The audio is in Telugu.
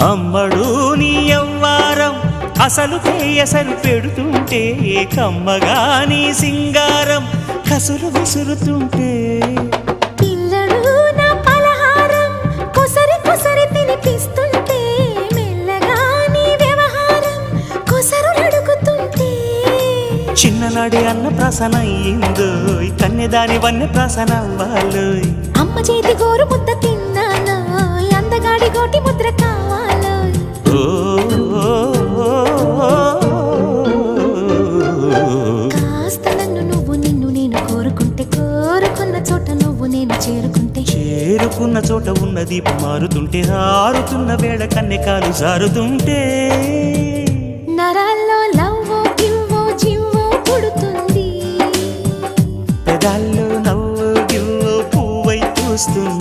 అమ్మడు నీ యవ్వారం అసలు కేయసరు పెడుతుంటే కమ్మగా నీ సింగారం కసురు విసురుతుంటే పిల్లడు నా పలహారం కొసరి కొసరి తినిపిస్తుంటే మెల్లగా నీ వ్యవహారం కొసరు అడుగుతుంటే చిన్ననాడే అన్న ప్రాసన అయ్యిందో కన్నెదాని వన్నె ప్రాసన అవ్వాలో అమ్మ చేతి గోరు ముద్ద తిన్నాను అందగాడి గోటి ముద్ర కావాలో కాస్త నన్ను నువ్వు నిన్ను నేను కోరుకుంటే కోరుకున్న చోట నువ్వు నేను చేరుకుంటే చేరుకున్న చోట ఉన్న దీపం మారుతుంటే ఆరుతున్న వేళ కన్నెకాలు జారుతుంటే నరాల్లో లవ్వో గివ్వో జివ్వో పుడుతుంది పెదాల్లో నవ్వు గివ్వు పువ్వై పూస్తుంది